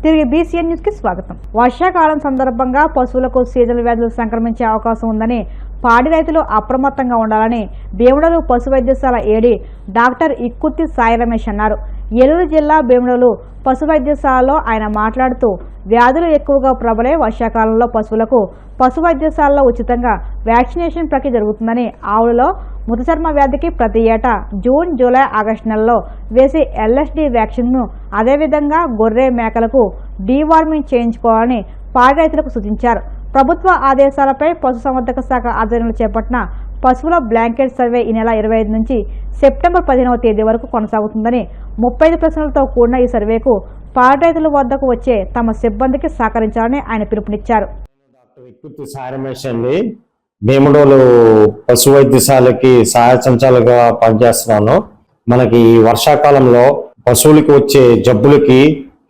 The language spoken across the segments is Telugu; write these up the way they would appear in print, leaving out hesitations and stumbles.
తిరిగి బీసీఎన్ న్యూస్ కి స్వాగతం. వర్షాకాలం సందర్భంగా పశువులకు సీజనల్ వ్యాధులు సంక్రమించే అవకాశం ఉందని పాడి రైతులు అప్రమత్తంగా ఉండాలని భీమడోలు పశు వైద్యశాల ఏడీ డాక్టర్ ఇక్కుత్తి సాయి రమేష్ అన్నారు. ఏలూరు జిల్లా భీమడోలు పశు వైద్యశాలలో ఆయన మాట్లాడుతూ వ్యాధులు ఎక్కువగా ప్రబలే వర్షాకాలంలో పశువులకు పశు వైద్యశాలలో ఉచితంగా వ్యాక్సినేషన్ ప్రక్రియ జరుగుతుందని, ఆవులలో ముతచర్మ వ్యాధికి ప్రతి ఏటా జూన్, జూలై, ఆగస్టు నెలలో వేసే ఎల్ఎస్డి వ్యాక్సిన్ను అదేవిధంగా గొర్రె మేకలకు డీవార్మింగ్ చేయించుకోవాలని పాడి రైతులకు సూచించారు. ప్రభుత్వ ఆదేశాలపై పశుసంవర్ధక శాఖ ఆధ్వర్యంలో చేపట్టిన పశువుల బ్లాంకెట్ సర్వే ఈ నెల 25 నుంచి సెప్టెంబర్ 15వ తేదీ వరకు కొనసాగుతుందని, 35 ప్రశ్నలతో కూడిన ఈ సర్వేకు పాడి రైతుల వద్దకు వచ్చే తమ సిబ్బందికి సహకరించాలని ఆయన పిలుపునిచ్చారు. డాక్టర్ ఇక్కుత్తి సాయి రమేష్ అండి. భీమడోలు పశు వైద్యశాలకి సహాయ సంచాలకుగా పనిచేస్తున్నాను. మనకి ఈ వర్షాకాలంలో పశువులకి వచ్చే జబ్బులకి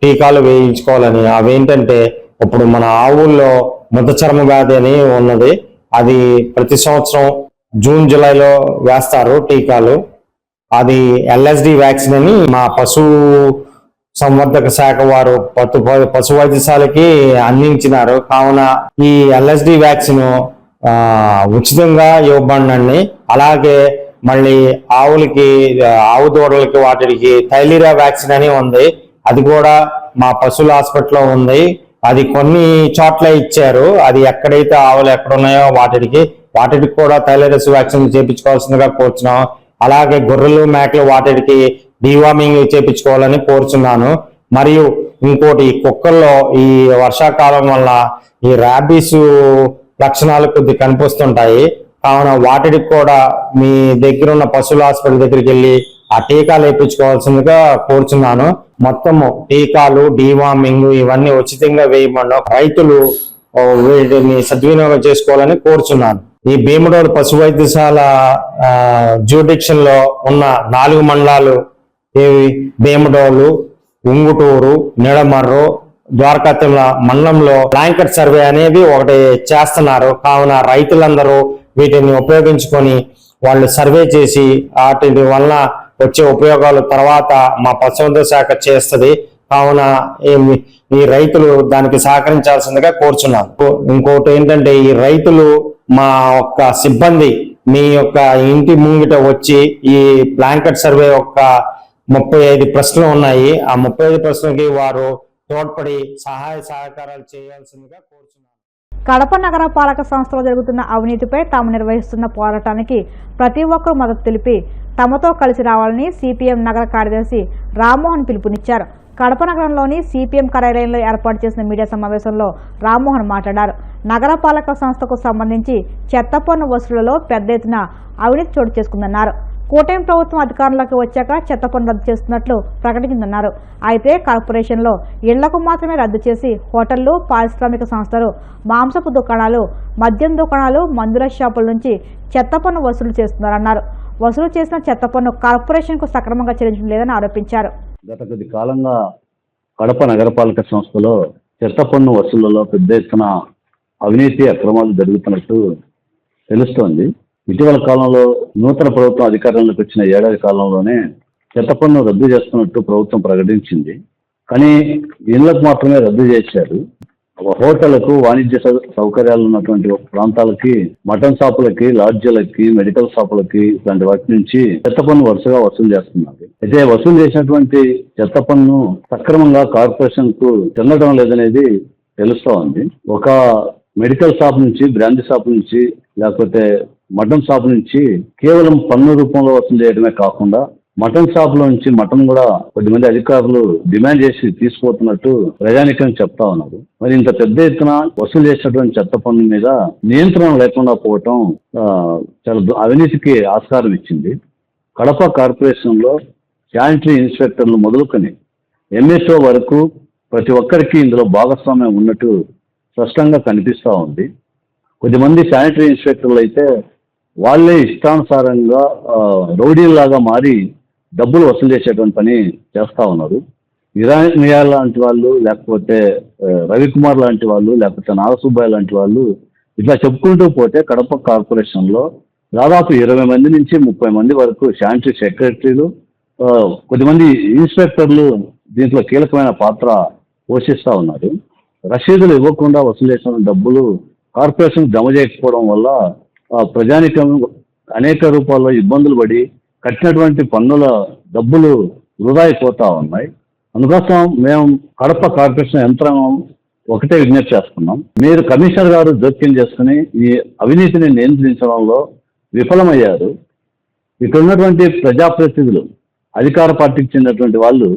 టీకాలు వేయించుకోవాలని, అవేంటంటే ఇప్పుడు మన ఆవుల్లో ముతచర్మ వ్యాధి అని ఉన్నది. అది ప్రతి సంవత్సరం జూన్, జూలైలో వేస్తారు టీకాలు. అది ఎల్ఎస్డి వ్యాక్సిన్ అని మా పశు సంవర్ధక శాఖ వారు పశు వైద్యశాలకి అందించినారు. కావున ఈ ఎల్ఎస్డి వ్యాక్సిన్ ఉచితంగా ఇవ్వబడినండి. అలాగే మళ్ళీ ఆవులకి, ఆవు దూడలకి వాటికి థైలీరియా వ్యాక్సిన్ అని ఉంది. అది కూడా మా పశువుల హాస్పిటల్లో ఉంది. అది కొన్ని చోట్ల ఇచ్చారు. అది ఎక్కడైతే ఆవులు ఎక్కడున్నాయో వాటికి కూడా థైలేరియస్ వ్యాక్సిన్ చేయించుకోవాల్సిందిగా కోరుచున్నాం. అలాగే గొర్రెలు, మేకలు వాటికి డీవార్మింగ్ చేయించుకోవాలని కోరుచున్నాను. మరియు ఇంకోటి, కుక్కల్లో ఈ వర్షాకాలం వల్ల ఈ ర్యాబీస్ లక్షణాలు కొద్ది కనిపిస్తుంటాయి. కావున వాటికి కూడా మీ దగ్గర ఉన్న పశువుల హాస్పిటల్ దగ్గరికి వెళ్ళి ఆ టీకాలు వేయించుకోవాల్సిందిగా కోరుచున్నాను. మొత్తము టీకాలు, డీవార్మింగ్ ఇవన్నీ ఉచితంగా వేయమని రైతులు వీటిని సద్వినియోగం చేసుకోవాలని కోరుచున్నాను. ఈ భీమడోలు పశు వైద్యశాల జ్యూడిక్షన్ లో ఉన్న 4 మండలాలు ఏవి భీమడోలు, ఉంగుటూరు, నిడమర్రు, ద్వారకాతిమ్మ మండలంలో బ్లాంకెట్ సర్వే అనేది ఒకటి చేస్తున్నారు. కావున రైతులందరూ వీటిని ఉపయోగించుకొని వాళ్ళు సర్వే చేసి వాటి వల్ల వచ్చే ఉపయోగాలు తర్వాత మా పశుసంవర్ధక శాఖ చేస్తుంది. కావున ఈ రైతులు దానికి సహకరించాల్సిందిగా కోరుచున్నాను. ఇంకోటి ఏంటంటే, ఈ రైతులు మా యొక్క సిబ్బంది మీ యొక్క ఇంటి ముంగిట వచ్చి ఈ బ్లాంకెట్ సర్వే యొక్క 35 ప్రశ్నలు ఉన్నాయి. ఆ 35 ప్రశ్నలకి వారు తోడ్పడి సహాయ సహకారాలు చేయాల్సిందిగా కోరుచున్నాను. కడప నగర పాలక సంస్థలో జరుగుతున్న అవినీతిపై తాము నిర్వహిస్తున్న పోరాటానికి ప్రతి ఒక్కరూ మద్దతు తెలిపి తమతో కలిసి రావాలని సిపిఎం నగర కార్యదర్శి రామ్మోహన్ పిలుపునిచ్చారు. కడప నగరంలోని సిపిఎం కార్యాలయంలో ఏర్పాటు చేసిన మీడియా సమావేశంలో రామ్మోహన్ మాట్లాడారు. నగర పాలక సంస్థకు సంబంధించి చెత్త పన్ను వసూళ్లలో పెద్ద ఎత్తున అవినీతి చోటు చేసుకుందన్నారు. కూటమి ప్రభుత్వం అధికారంలోకి వచ్చాక చెత్త పన్ను రద్దు చేస్తున్నట్లు ప్రకటించిందన్నారు. అయితే కార్పొరేషన్లో ఇళ్లకు మాత్రమే రద్దు చేసి హోటళ్లు, పారిశ్రామిక సంస్థలు, మాంసపు దుకాణాలు, మద్యం దుకాణాలు, మందుల షాపుల నుంచి చెత్త పన్ను వసూలు చేస్తున్నారన్నారు. వసూలు చేసిన చెత్త పన్ను కార్పొరేషన్కు సక్రమంగా చెల్లించడం లేదని ఆరోపించారు. గత కొద్ది కాలంగా కడప నగరపాలక సంస్థలో చెత్త పన్ను వసూళ్లలో పెద్ద ఎత్తున అవినీతి అక్రమాలు జరుగుతున్నట్టు తెలుస్తోంది. ఇటీవల కాలంలో నూతన ప్రభుత్వం అధికారంలోకి వచ్చిన ఏడాది కాలంలోనే చెత్త పన్ను రద్దు చేస్తున్నట్టు ప్రభుత్వం ప్రకటించింది. కానీ ఇళ్లకు మాత్రమే రద్దు చేశారు. హోటళ్లకు, వాణిజ్య సౌకర్యాలు ఉన్నటువంటి ప్రాంతాలకి, మటన్ షాపులకి, లాడ్జీలకి, మెడికల్ షాపులకి ఇలాంటి వాటి నుంచి చెత్త పన్ను వరుసగా వసూలు చేస్తున్నారు. అయితే వసూలు చేసినటువంటి చెత్త పన్ను సక్రమంగా కార్పొరేషన్ కు చెందడం లేదనేది తెలుస్తూ ఉంది. ఒక మెడికల్ షాప్ నుంచి, బ్రాండ్ షాప్ నుంచి, లేకపోతే మటన్ షాప్ నుంచి కేవలం పన్ను రూపంలో వసూలు చేయడమే కాకుండా మటన్ షాప్ లో నుంచి మటన్ కూడా కొద్దిమంది అధికారులు డిమాండ్ చేసి తీసుకుపోతున్నట్టు ప్రజానికం చెప్తా ఉన్నారు. మరి ఇంత పెద్ద ఎత్తున వసూలు చేసినటువంటి చెత్త పన్ను మీద నియంత్రణ లేకుండా పోవటం చాలా అవినీతికి ఆస్కారం ఇచ్చింది. కడప కార్పొరేషన్ లో శానిటరీ ఇన్స్పెక్టర్లు మొదలుకొని ఎంఎస్ఓ వరకు ప్రతి ఒక్కరికి ఇందులో భాగస్వామ్యం ఉన్నట్టు స్పష్టంగా కనిపిస్తూ ఉంది. కొద్దిమంది శానిటరీ ఇన్స్పెక్టర్లు అయితే వాళ్ళే ఇష్టానుసారంగా రౌడీల్లాగా మారి డబ్బులు వసూలు చేసేటువంటి పని చేస్తూ ఉన్నారు. నియాల్ లాంటి వాళ్ళు, లేకపోతే రవికుమార్ లాంటి వాళ్ళు, లేకపోతే నాగసుబ్బయ్య లాంటి వాళ్ళు ఇట్లా చెప్పుకుంటూ పోతే కడప కార్పొరేషన్లో దాదాపు 20 మంది నుంచి 30 మంది వరకు శానిటరీ సెక్రటరీలు, కొద్దిమంది ఇన్స్పెక్టర్లు దీంట్లో కీలకమైన పాత్ర పోషిస్తూ ఉన్నారు. రసీదులు ఇవ్వకుండా వసూలు చేసిన డబ్బులు కార్పొరేషన్ జమ చేయకపోవడం వల్ల ప్రజానికం అనేక రూపాల్లో ఇబ్బందులు పడి కట్టినటువంటి పన్నుల డబ్బులు వృధా అయిపోతూ ఉన్నాయి. అందుకోసం మేము కడప కార్పొరేషన్ యంత్రాంగం ఒకటే విజ్ఞప్తి చేస్తున్నాం. మీరు కమిషనర్ గారు జోక్యం చేసుకుని ఈ అవినీతిని నియంత్రించడంలో విఫలమయ్యారు. ఇక్కడ ఉన్నటువంటి ప్రజాప్రతినిధులు అధికార పార్టీకి చెందినటువంటి వాళ్ళు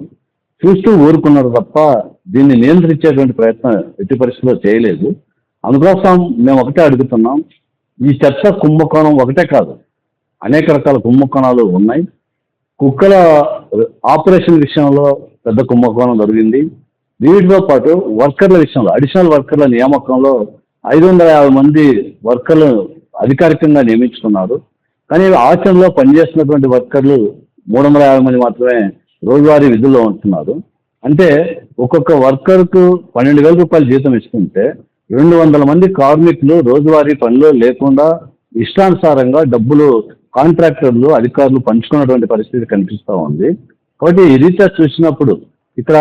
చూస్తూ ఊరుకున్నారు తప్ప దీన్ని నియంత్రించేటువంటి ప్రయత్నం ఎట్టి పరిస్థితుల్లో చేయలేదు. అందుకోసం మేము ఒకటే అడుగుతున్నాం, ఈ చర్చ కుంభకోణం ఒకటే కాదు, అనేక రకాల కుంభకోణాలు ఉన్నాయి. కుక్కల ఆపరేషన్ విషయంలో పెద్ద కుంభకోణం జరిగింది. వీటితో పాటు వర్కర్ల విషయంలో అడిషనల్ వర్కర్ల నియామకంలో 550 మంది వర్కర్లు అధికారికంగా నియమించుకున్నారు. కానీ ఆచరణలో పనిచేస్తున్నటువంటి వర్కర్లు 350 మంది మాత్రమే రోజువారీ విధుల్లో ఉంటున్నారు. అంటే ఒక్కొక్క వర్కర్కు 12,000 రూపాయలు జీతం ఇస్తుంటే 200 మంది కార్మికులు రోజువారీ పనిలో లేకుండా ఇష్టానుసారంగా డబ్బులు కాంట్రాక్టర్లు అధికారులు పంచుకున్నటువంటి పరిస్థితి కనిపిస్తూ ఉంది. కాబట్టి ఈ రీత్యా చూసినప్పుడు ఇక్కడ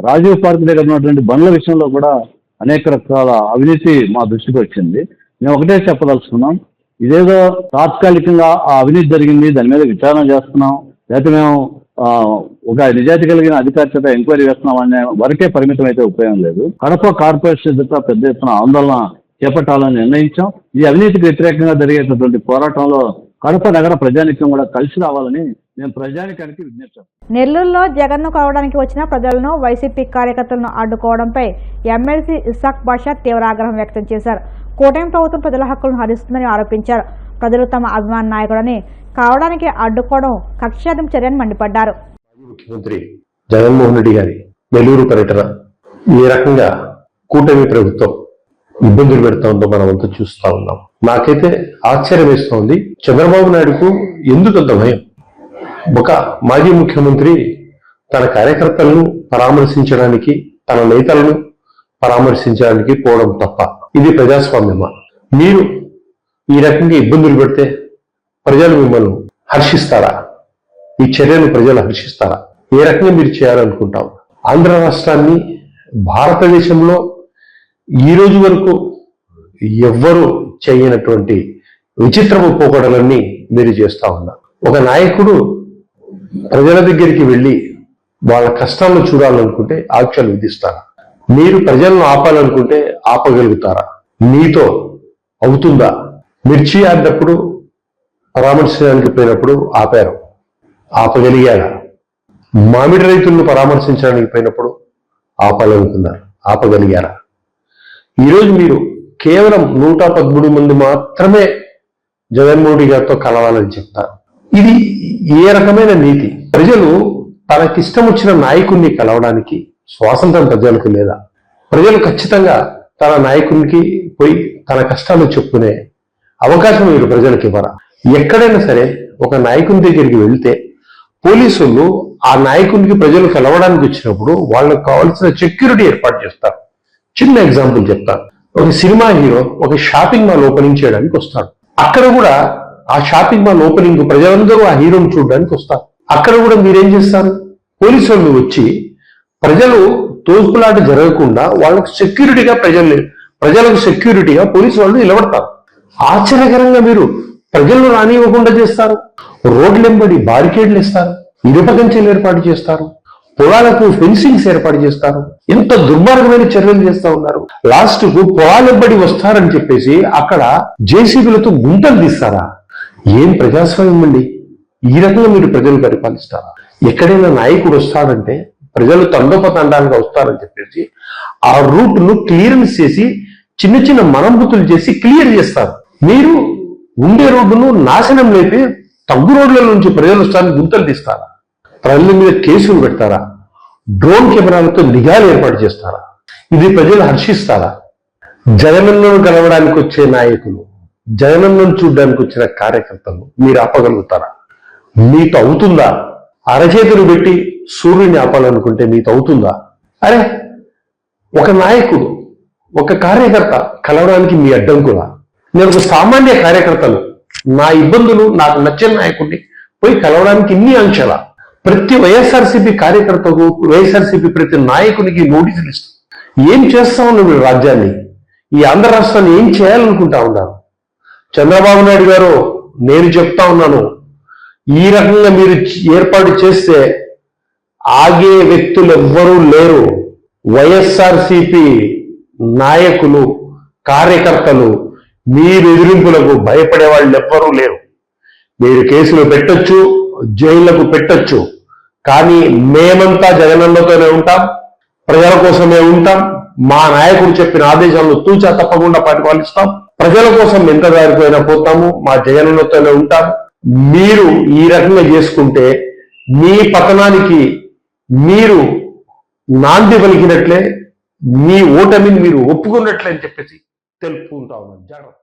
రాజీవ్ పార్క్ దగ్గర ఉన్నటువంటి బండ్ల విషయంలో కూడా అనేక రకాల అవినీతి మా దృష్టికి వచ్చింది. మేము ఒకటే చెప్పదలుచుకున్నాం, ఇదేదో తాత్కాలికంగా ఆ అవినీతి జరిగింది, దాని మీద విచారణ చేస్తున్నాం, లేకపోతే మేము ఒక నిజాయితీ కలిగిన అధికారి చేత ఎంక్వైరీ చేస్తున్నాం అనే వరకే పరిమితం అయితే ఉపయోగం లేదు. కడప కార్పొరేషన్ ఎదుట పెద్ద ఎత్తున ఆందోళన చేపట్టాలని నిర్ణయించాం. ఈ అవినీతికి వ్యతిరేకంగా జరిగేటటువంటి పోరాటంలో కడప నగర ప్రజానికం కూడా కలిసి రావాలని మేము ప్రజానికానికి విజ్ఞప్తి. నెల్లూరులో జగన్ను కలవడానికి వచ్చిన ప్రజలను వైసీపీ కార్యకర్తలను అడ్డుకోవడంపై ఎమ్మెల్సీ ఇస్సాక్ బాషా తీవ్ర ఆగ్రహం వ్యక్తం చేశారు. కూటమి ప్రభుత్వం ప్రజల హక్కులను హరిస్తుందని ఆరోపించారు. ప్రజలు తమ అభిమాన నాయకుడిని కావడానికి అడ్డుకోవడం కక్షాదింపు చర్యని మండిపడ్డారు. ముఖ్యమంత్రి జగన్మోహన్ రెడ్డి గారి నెల్లూరు పర్యటన ఏ రకంగా కూటమి ప్రభుత్వం ఇబ్బందులు పెడతా ఉందో మనం అంతా చూస్తా ఉన్నాం. నాకైతే ఆశ్చర్యం వేస్తోంది, చంద్రబాబు నాయుడుకు ఎందుకంత భయం? ఒక మాజీ ముఖ్యమంత్రి తన కార్యకర్తలను పరామర్శించడానికి, తన నేతలను పరామర్శించడానికి పోవడం తప్ప ఇది ప్రజాస్వామ్యమా? మీరు ఈ రకంగా ఇబ్బందులు పెడితే ప్రజలు మిమ్మల్ని హర్షిస్తారా? ఈ చర్యను ప్రజలు హర్షిస్తారా? ఏ రకంగా మీరు చేయాలనుకుంటాం? ఆంధ్ర రాష్ట్రాన్ని భారతదేశంలో ఈ రోజు వరకు ఎవ్వరూ చేయనటువంటి విచిత్రపు పోకడలన్నీ మీరు చేస్తా ఉన్నారు. ఒక నాయకుడు ప్రజల దగ్గరికి వెళ్ళి వాళ్ళ కష్టాలను చూడాలనుకుంటే ఆంక్షలు విధిస్తారా? మీరు ప్రజలను ఆపాలనుకుంటే ఆపగలుగుతారా? మీతో అవుతుందా? మిర్చి ఆడినప్పుడు పరామర్శించడానికి పోయినప్పుడు ఆపారు, ఆపగలిగారా? మామిడి రైతులను పరామర్శించడానికి పోయినప్పుడు ఆపాలనుకున్నారు, ఆపగలిగారా? ఈరోజు మీరు కేవలం 113 మంది మాత్రమే జగన్మోహన్ రెడ్డి గారితో కలవాలని చెప్తారు. ఇది ఏ రకమైన నీతి? ప్రజలు తనకిష్టం వచ్చిన నాయకుడిని కలవడానికి స్వాతంత్రం ప్రజలకు లేదా? ప్రజలు ఖచ్చితంగా తన నాయకునికి పోయి తన కష్టాలు చెప్పుకునే అవకాశం మీరు ప్రజలకు ఇవ్వరా? ఎక్కడైనా సరే ఒక నాయకుని దగ్గరికి వెళ్తే పోలీసులు ఆ నాయకునికి ప్రజలు కలవడానికి వచ్చినప్పుడు వాళ్ళకు కావాల్సిన సెక్యూరిటీ ఏర్పాటు చేస్తారు. చిన్న ఎగ్జాంపుల్ చెప్తాను. ఒక సినిమా హీరో ఒక షాపింగ్ మాల్ ఓపెనింగ్ చేయడానికి వస్తాడు. అక్కడ కూడా ఆ షాపింగ్ మాల్ ఓపెనింగ్ ప్రజలందరూ ఆ హీరోని చూడడానికి వస్తారు. అక్కడ కూడా మీరేం చేస్తారు? పోలీసు వాళ్ళు వచ్చి ప్రజలు తోపులాట జరగకుండా వాళ్ళకు సెక్యూరిటీగా ప్రజలకు సెక్యూరిటీగా పోలీసు వాళ్ళు నిలబడతారు. ఆశ్చర్యకరంగా మీరు ప్రజలను రానివ్వకుండా చేస్తారు. రోడ్లెంబడి బారికేడ్లు ఇస్తారు, ఇనుపకంచెలు ఏర్పాటు చేస్తారు, పొలాలకు ఫెన్సింగ్స్ ఏర్పాటు చేస్తారు. ఎంత దుర్మార్గమైన చర్యలు చేస్తా ఉన్నారు. లాస్ట్ కు పొలాలెంబడి వస్తారని చెప్పేసి అక్కడ జేసీబీలతో గుంటలు తీస్తారా? ఏం ప్రజాస్వామ్యం అండి? ఈ రకంగా మీరు ప్రజలు పరిపాలిస్తారా? ఎక్కడైనా నాయకుడు వస్తాడంటే ప్రజలు తండోపతండాలుగా వస్తారని చెప్పేసి ఆ రూట్ ను క్లియరెన్స్ చేసి చిన్న చిన్న మరమ్మతులు చేసి క్లియర్ చేస్తారు. మీరు ఉండే రోడ్డును నాశనం లేపి తగ్గు రోడ్ల నుంచి ప్రజలు వస్తారని గుంతలు తీస్తారా? ప్రజల మీద కేసులు పెడతారా? డ్రోన్ కెమెరాలతో నిఘాలు ఏర్పాటు చేస్తారా? ఇది ప్రజలు హర్షిస్తారా? జగనన్నను కలవడానికి వచ్చే నాయకులు, జగనన్నను చూడడానికి వచ్చిన కార్యకర్తలు మీరు ఆపగలుగుతారా? మీతో అవుతుందా? అరచేతులు పెట్టి సూర్యుని ఆపాలనుకుంటే మీతో అవుతుందా? అరే, ఒక నాయకుడు ఒక కార్యకర్త కలవడానికి మీ అడ్డంకులా? నేను ఒక సామాన్య కార్యకర్తలు నా ఇబ్బందులు నాకు నచ్చిన నాయకుడిని పోయి కలవడానికి ఇన్ని ఆంక్షల? ప్రతి వైఎస్ఆర్సీపీ కార్యకర్తకు వైఎస్ఆర్సీపీ ప్రతి నాయకునికి నోటీసులు ఇస్తారు. ఏం చేస్తా ఉన్నాం మీరు రాజ్యాన్ని? ఈ ఆంధ్ర రాష్ట్రాన్ని ఏం చేయాలనుకుంటా ఉన్నారు? చంద్రబాబు నాయుడు గారు, నేను చెప్తా ఉన్నాను, ఈ రకంగా మీరు ఏర్పాటు చేస్తే ఆగే వ్యక్తులు ఎవ్వరూ లేరు. వైఎస్ఆర్సిపి నాయకులు, కార్యకర్తలు, మీరు ఎదిరింపులకు భయపడే వాళ్ళు ఎవ్వరూ లేరు. మీరు కేసులు పెట్టొచ్చు, జైళ్లకు పెట్టొచ్చు, కానీ మేమంతా జగనన్నతోనే ఉంటాం, ప్రజల కోసమే ఉంటాం. మా నాయకుడు చెప్పిన ఆదేశాలను తూచా తప్పకుండా పరిపాలిస్తాం. ప్రజల కోసం ఎంత దారిపోయినా పోతాము, మా జగనన్నతోనే ఉంటాం. మీరు ఈ రకంగా చేసుకుంటే మీ పతనానికి మీరు నాంది పలికినట్లే, మీ ఓటమిని మీరు ఒప్పుకున్నట్లే అని చెప్పేసి తెలుపుకుంటా ఉన్నాం. జాగ్రత్త.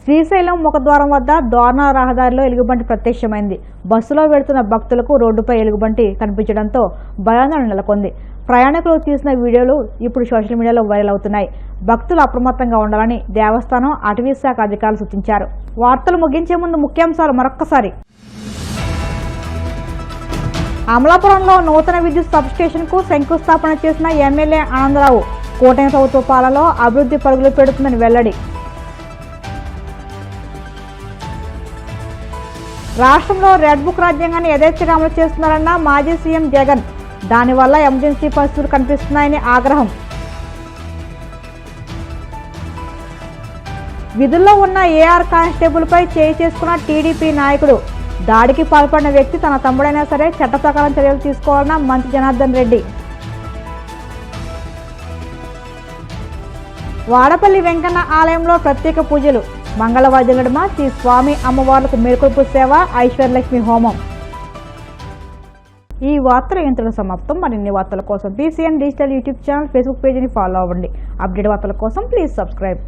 శ్రీశైలం ముఖద్వారం వద్ద దారుణ రహదారిలో ఎలుగుబంటి ప్రత్యక్షమైంది. బస్సులో వెళుతున్న భక్తులకు రోడ్డుపై ఎలుగుబంటి కనిపించడంతో భయాందోళన నెలకొంది. ప్రయాణికులు తీసిన వీడియోలు ఇప్పుడు సోషల్ మీడియాలో వైరల్ అవుతున్నాయి. భక్తులు అప్రమత్తంగా ఉండాలని దేవస్థానం, అటవీ శాఖ అధికారులు సూచించారు. వార్తలు ముగించే ముందు ముఖ్యాంశాలు మరొక్కసారి. అమలాపురంలో నూతన విద్యుత్ సబ్స్టేషన్కు శంకుస్థాపన చేసిన ఎమ్మెల్యే ఆనందరావు. కూటమి ప్రభుత్వ పాలనలో అభివృద్ధి పరుగులు పెడుతుందని వెల్లడి. రాష్ట్రంలో రెడ్ బుక్ రాజ్యాంగాన్ని యథేచ్ఛగా అమలు చేస్తున్నారన్న మాజీ సీఎం జగన్. దానివల్ల ఎమర్జెన్సీ పరిస్థితులు కనిపిస్తున్నాయని ఆగ్రహం. విధుల్లో ఉన్న ఏఆర్ కానిస్టేబుల్పై చేయి చేసుకున్న టీడీపీ నాయకుడు. దాడికి పాల్పడిన వ్యక్తి తన తమ్ముడైనా సరే చట్ట ప్రకారం చర్యలు తీసుకోవాలన్న మంత్రి జనార్దన్ రెడ్డి. వాడపల్లి వెంకన్న ఆలయంలో ప్రత్యేక పూజలు. మంగళవాద్యం నడుమ శ్రీ స్వామి అమ్మవార్లకు మేల్కొల్పు సేవ, ఐశ్వర్యలక్ష్మి హోమం. ఈ వార్తల ఇంతలో సమాప్తం. మరిన్ని వార్తల కోసం PCN digital YouTube channel, Facebook పేజీని ఫాలో అవ్వండి. అప్డేట్ వార్తల కోసం ప్లీజ్ సబ్స్క్రైబ్.